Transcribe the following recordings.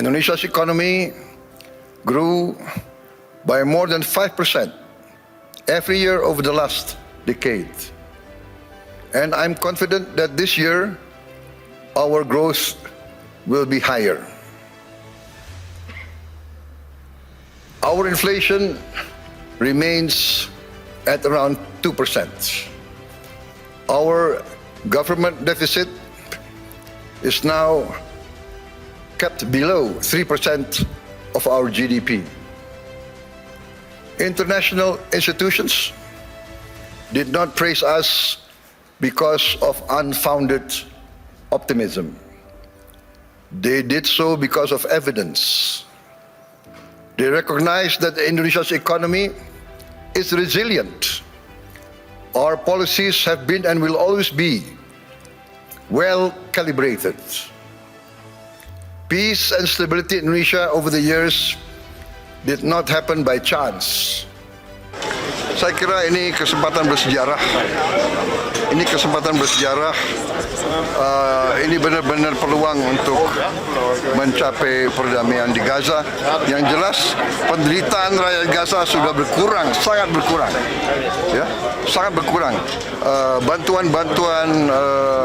Indonesia's economy grew by more than 5% every year over the last decade. And I'm confident that this year our growth will be higher. Our inflation remains at around 2%. Our government deficit is now kept below 3% of our GDP. International institutions did not praise us because of unfounded optimism. They did so because of evidence. They recognize that Indonesia's economy is resilient. Our policies have been and will always be well calibrated. Peace and stability in Indonesia over the years did not happen by chance. Saya kira ini kesempatan bersejarah. Ini kesempatan bersejarah. Ini benar-benar peluang untuk mencapai perdamaian di Gaza. Yang jelas penderitaan rakyat Gaza sudah berkurang, sangat berkurang, ya, sangat berkurang. Bantuan-bantuan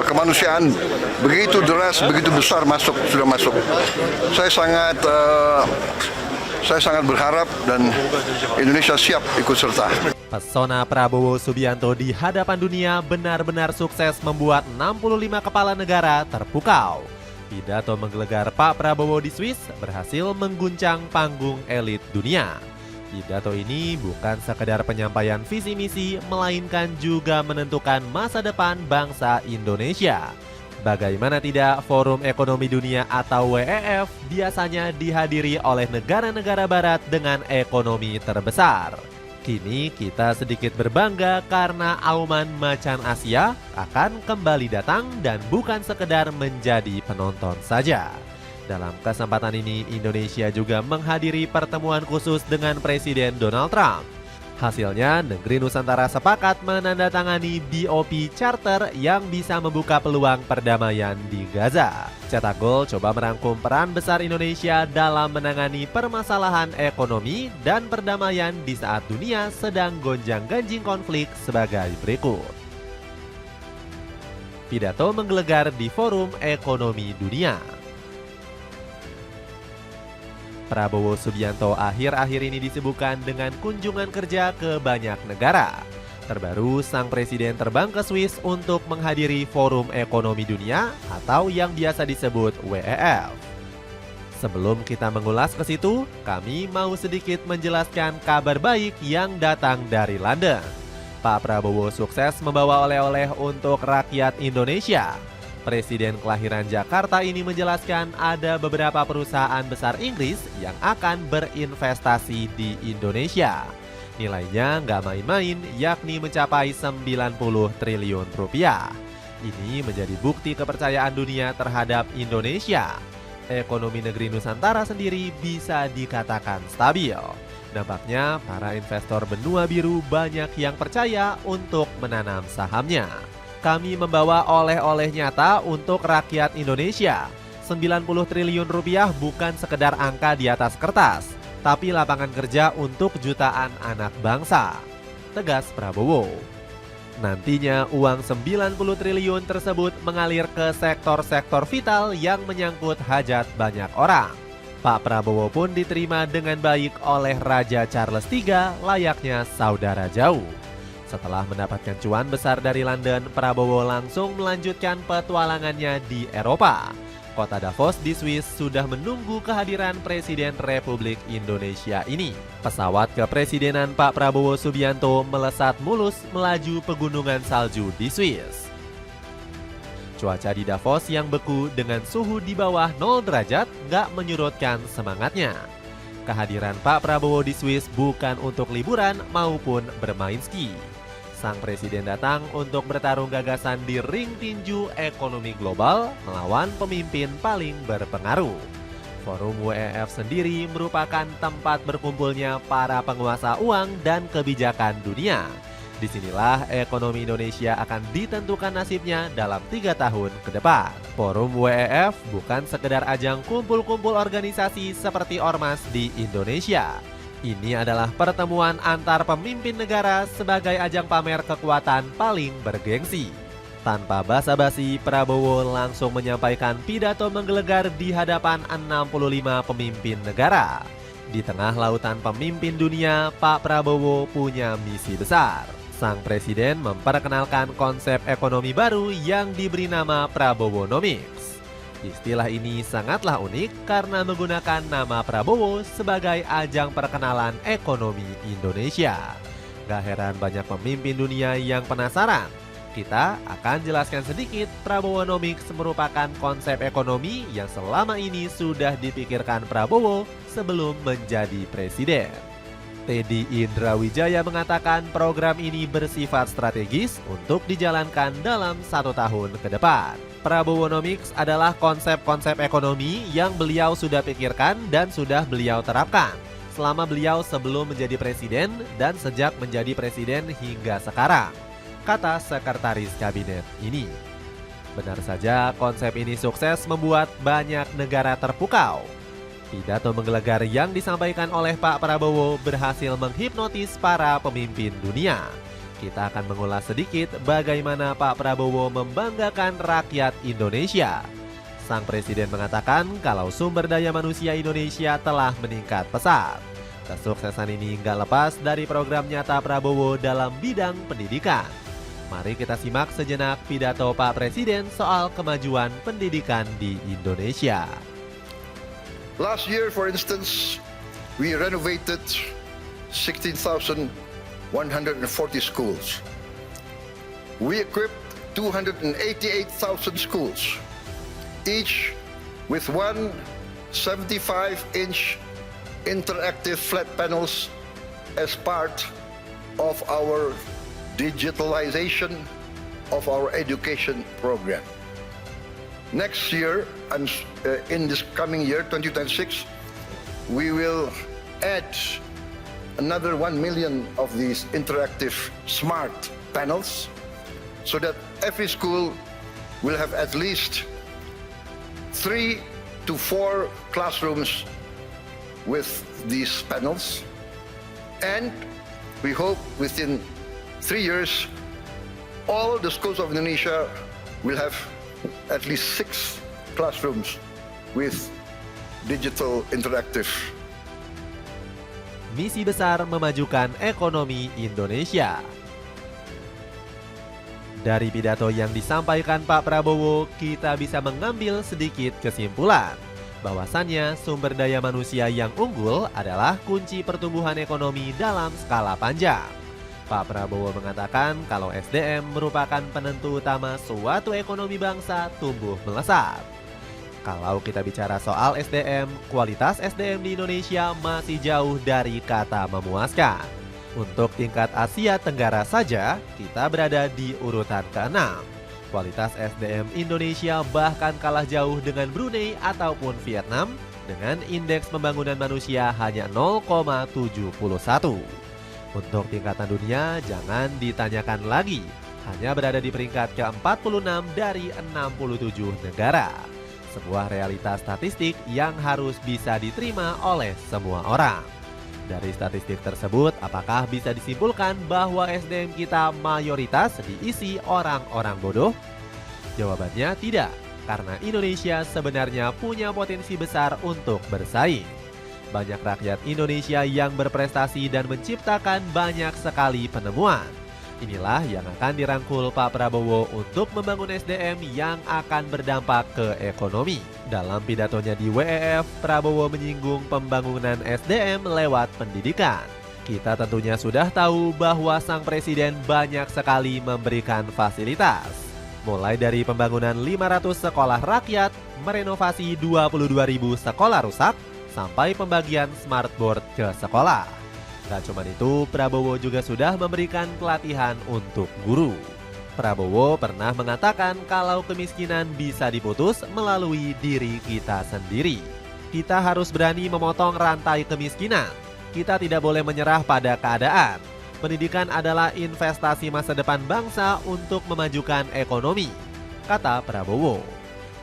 kemanusiaan begitu deras, begitu besar sudah masuk. Saya sangat berharap dan Indonesia siap ikut serta. Pesona Prabowo Subianto di hadapan dunia benar-benar sukses membuat 65 kepala negara terpukau. Pidato menggelegar Pak Prabowo di Swiss berhasil mengguncang panggung elit dunia. Pidato ini bukan sekedar penyampaian visi misi, melainkan juga menentukan masa depan bangsa Indonesia. Bagaimana tidak, Forum Ekonomi Dunia atau WEF biasanya dihadiri oleh negara-negara barat dengan ekonomi terbesar. Kini kita sedikit berbangga karena auman macan Asia akan kembali datang dan bukan sekedar menjadi penonton saja. Dalam kesempatan ini, Indonesia juga menghadiri pertemuan khusus dengan Presiden Donald Trump. Hasilnya, negeri Nusantara sepakat menandatangani BOP Charter yang bisa membuka peluang perdamaian di Gaza. Cetak Gol coba merangkum peran besar Indonesia dalam menangani permasalahan ekonomi dan perdamaian di saat dunia sedang gonjang-ganjing konflik sebagai berikut. Pidato menggelegar di Forum Ekonomi Dunia. Prabowo Subianto akhir-akhir ini disibukkan dengan kunjungan kerja ke banyak negara. Terbaru, sang presiden terbang ke Swiss untuk menghadiri Forum Ekonomi Dunia atau yang biasa disebut WEF. Sebelum kita mengulas ke situ, kami mau sedikit menjelaskan kabar baik yang datang dari London. Pak Prabowo sukses membawa oleh-oleh untuk rakyat Indonesia. Presiden kelahiran Jakarta ini menjelaskan ada beberapa perusahaan besar Inggris yang akan berinvestasi di Indonesia. Nilainya nggak main-main, yakni mencapai 90 triliun rupiah. Ini menjadi bukti kepercayaan dunia terhadap Indonesia. Ekonomi negeri Nusantara sendiri bisa dikatakan stabil. Nampaknya para investor benua biru banyak yang percaya untuk menanam sahamnya. Kami membawa oleh-oleh nyata untuk rakyat Indonesia. 90 triliun rupiah bukan sekedar angka di atas kertas, tapi lapangan kerja untuk jutaan anak bangsa, tegas Prabowo. Nantinya uang 90 triliun tersebut mengalir ke sektor-sektor vital yang menyangkut hajat banyak orang. Pak Prabowo pun diterima dengan baik oleh Raja Charles III layaknya saudara jauh. Setelah mendapatkan cuan besar dari London, Prabowo langsung melanjutkan petualangannya di Eropa. Kota Davos di Swiss sudah menunggu kehadiran Presiden Republik Indonesia ini. Pesawat kepresidenan Pak Prabowo Subianto melesat mulus melaju pegunungan salju di Swiss. Cuaca di Davos yang beku dengan suhu di bawah 0 derajat gak menyurutkan semangatnya. Kehadiran Pak Prabowo di Swiss bukan untuk liburan maupun bermain ski. Sang presiden datang untuk bertarung gagasan di ring tinju ekonomi global melawan pemimpin paling berpengaruh. Forum WEF sendiri merupakan tempat berkumpulnya para penguasa uang dan kebijakan dunia. Disinilah ekonomi Indonesia akan ditentukan nasibnya dalam 3 tahun ke depan. Forum WEF bukan sekedar ajang kumpul-kumpul organisasi seperti ormas di Indonesia. Ini adalah pertemuan antar pemimpin negara sebagai ajang pamer kekuatan paling bergengsi. Tanpa basa-basi, Prabowo langsung menyampaikan pidato menggelegar di hadapan 65 pemimpin negara. Di tengah lautan pemimpin dunia, Pak Prabowo punya misi besar. Sang presiden memperkenalkan konsep ekonomi baru yang diberi nama Prabowonomics. Istilah ini sangatlah unik karena menggunakan nama Prabowo sebagai ajang perkenalan ekonomi Indonesia. Gak heran banyak pemimpin dunia yang penasaran. Kita akan jelaskan sedikit. Prabowonomics merupakan konsep ekonomi yang selama ini sudah dipikirkan Prabowo sebelum menjadi presiden. Teddy Indrawijaya mengatakan program ini bersifat strategis untuk dijalankan dalam 1 tahun ke depan. Prabowonomics adalah konsep-konsep ekonomi yang beliau sudah pikirkan dan sudah beliau terapkan selama beliau sebelum menjadi presiden dan sejak menjadi presiden hingga sekarang, kata Sekretaris Kabinet ini. Benar saja, konsep ini sukses membuat banyak negara terpukau. Pidato menggelegar yang disampaikan oleh Pak Prabowo berhasil menghipnotis para pemimpin dunia. Kita akan mengulas sedikit bagaimana Pak Prabowo membanggakan rakyat Indonesia. Sang presiden mengatakan kalau sumber daya manusia Indonesia telah meningkat pesat. Kesuksesan ini nggak lepas dari program nyata Prabowo dalam bidang pendidikan. Mari kita simak sejenak pidato Pak Presiden soal kemajuan pendidikan di Indonesia. Last year, for instance, we renovated 16,140 schools. We equipped 288,000 schools, each with one 75-inch interactive flat panels as part of our digitalization of our education program. Next year, in this coming year, 2026, we will add another 1 million of these interactive smart panels so that every school will have at least 3 to 4 classrooms with these panels. And we hope within 3 years, all the schools of Indonesia will have at least 6 classrooms with digital interactive. Misi besar memajukan ekonomi Indonesia. Dari pidato yang disampaikan Pak Prabowo, kita bisa mengambil sedikit kesimpulan bahwasannya sumber daya manusia yang unggul adalah kunci pertumbuhan ekonomi dalam skala panjang. Pak Prabowo mengatakan kalau SDM merupakan penentu utama suatu ekonomi bangsa tumbuh melesat. Kalau kita bicara soal SDM, kualitas SDM di Indonesia masih jauh dari kata memuaskan. Untuk tingkat Asia Tenggara saja, kita berada di urutan ke-6. Kualitas SDM Indonesia bahkan kalah jauh dengan Brunei ataupun Vietnam dengan indeks pembangunan manusia hanya 0,71. Untuk tingkatan dunia jangan ditanyakan lagi, hanya berada di peringkat ke-46 dari 67 negara. Sebuah realitas statistik yang harus bisa diterima oleh semua orang. Dari statistik tersebut, apakah bisa disimpulkan bahwa SDM kita mayoritas diisi orang-orang bodoh? Jawabannya tidak, karena Indonesia sebenarnya punya potensi besar untuk bersaing. Banyak rakyat Indonesia yang berprestasi dan menciptakan banyak sekali penemuan. Inilah yang akan dirangkul Pak Prabowo untuk membangun SDM yang akan berdampak ke ekonomi. Dalam pidatonya di WEF, Prabowo menyinggung pembangunan SDM lewat pendidikan. Kita tentunya sudah tahu bahwa sang presiden banyak sekali memberikan fasilitas. Mulai dari pembangunan 500 sekolah rakyat, merenovasi 22.000 sekolah rusak, sampai pembagian smartboard ke sekolah. Gak cuma itu, Prabowo juga sudah memberikan pelatihan untuk guru. Prabowo pernah mengatakan kalau kemiskinan bisa diputus melalui diri kita sendiri. Kita harus berani memotong rantai kemiskinan. Kita tidak boleh menyerah pada keadaan. Pendidikan adalah investasi masa depan bangsa untuk memajukan ekonomi, kata Prabowo.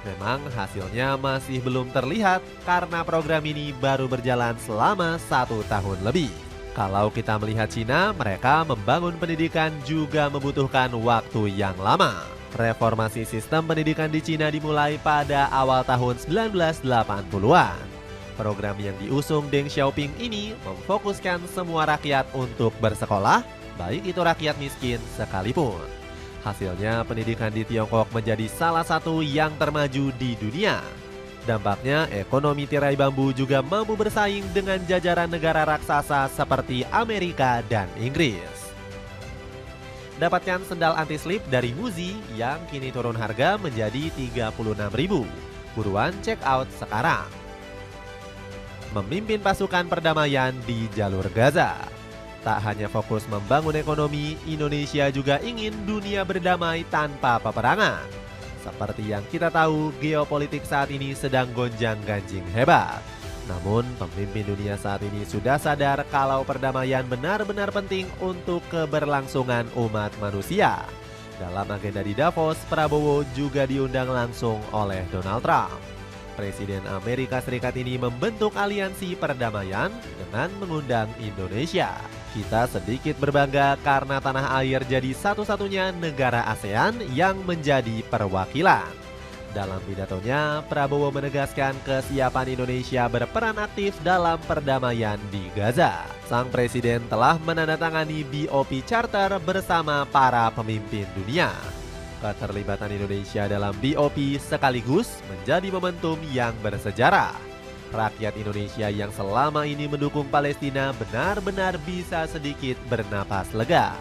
Memang hasilnya masih belum terlihat karena program ini baru berjalan selama 1 tahun lebih. Kalau kita melihat Cina, mereka membangun pendidikan juga membutuhkan waktu yang lama. Reformasi sistem pendidikan di Cina dimulai pada awal tahun 1980-an. Program yang diusung Deng Xiaoping ini memfokuskan semua rakyat untuk bersekolah, baik itu rakyat miskin sekalipun. Hasilnya pendidikan di Tiongkok menjadi salah satu yang termaju di dunia. Dampaknya ekonomi tirai bambu juga mampu bersaing dengan jajaran negara raksasa seperti Amerika dan Inggris. Dapatkan sendal anti-slip dari Muzi yang kini turun harga menjadi Rp36.000. Buruan check out sekarang. Memimpin pasukan perdamaian di jalur Gaza. Tak hanya fokus membangun ekonomi, Indonesia juga ingin dunia berdamai tanpa peperangan. Seperti yang kita tahu, geopolitik saat ini sedang gonjang-ganjing hebat. Namun, pemimpin dunia saat ini sudah sadar kalau perdamaian benar-benar penting untuk keberlangsungan umat manusia. Dalam agenda di Davos, Prabowo juga diundang langsung oleh Donald Trump. Presiden Amerika Serikat ini membentuk aliansi perdamaian dengan mengundang Indonesia. Kita sedikit berbangga karena tanah air jadi satu-satunya negara ASEAN yang menjadi perwakilan. Dalam pidatonya, Prabowo menegaskan kesiapan Indonesia berperan aktif dalam perdamaian di Gaza. Sang presiden telah menandatangani BOP Charter bersama para pemimpin dunia. Keterlibatan Indonesia dalam BOP sekaligus menjadi momentum yang bersejarah. Rakyat Indonesia yang selama ini mendukung Palestina benar-benar bisa sedikit bernapas lega.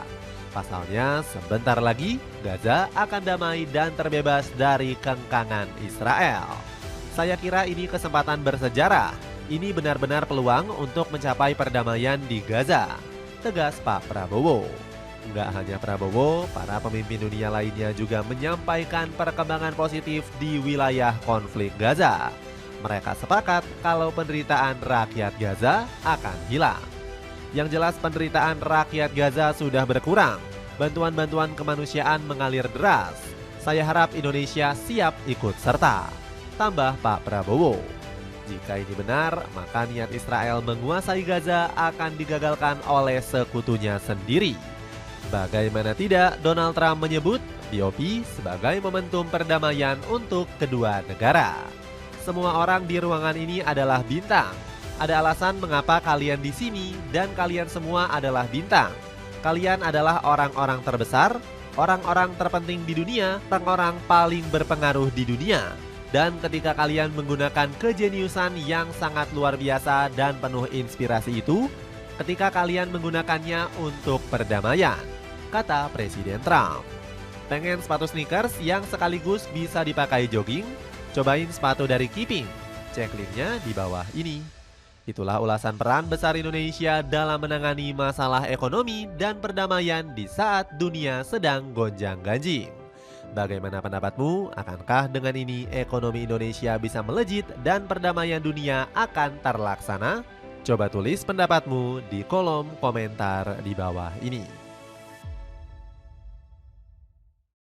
Pasalnya, sebentar lagi Gaza akan damai dan terbebas dari kengkangan Israel. Saya kira ini kesempatan bersejarah. Ini benar-benar peluang untuk mencapai perdamaian di Gaza, tegas Pak Prabowo. Enggak hanya Prabowo, para pemimpin dunia lainnya juga menyampaikan perkembangan positif di wilayah konflik Gaza. Mereka sepakat kalau penderitaan rakyat Gaza akan hilang. Yang jelas penderitaan rakyat Gaza sudah berkurang. Bantuan-bantuan kemanusiaan mengalir deras. Saya harap Indonesia siap ikut serta, tambah Pak Prabowo. Jika ini benar, maka niat Israel menguasai Gaza akan digagalkan oleh sekutunya sendiri. Bagaimana tidak, Donald Trump menyebut BOP sebagai momentum perdamaian untuk kedua negara. Semua orang di ruangan ini adalah bintang. Ada alasan mengapa kalian di sini dan kalian semua adalah bintang. Kalian adalah orang-orang terbesar, orang-orang terpenting di dunia, orang-orang paling berpengaruh di dunia. Dan ketika kalian menggunakan kejeniusan yang sangat luar biasa dan penuh inspirasi itu, ketika kalian menggunakannya untuk perdamaian, kata Presiden Trump. Pengen sepatu sneakers yang sekaligus bisa dipakai jogging? Cobain sepatu dari Keeping, cek linknya di bawah ini. Itulah ulasan peran besar Indonesia dalam menangani masalah ekonomi dan perdamaian di saat dunia sedang gonjang-ganjing. Bagaimana pendapatmu? Akankah dengan ini ekonomi Indonesia bisa melejit dan perdamaian dunia akan terlaksana? Coba tulis pendapatmu di kolom komentar di bawah ini.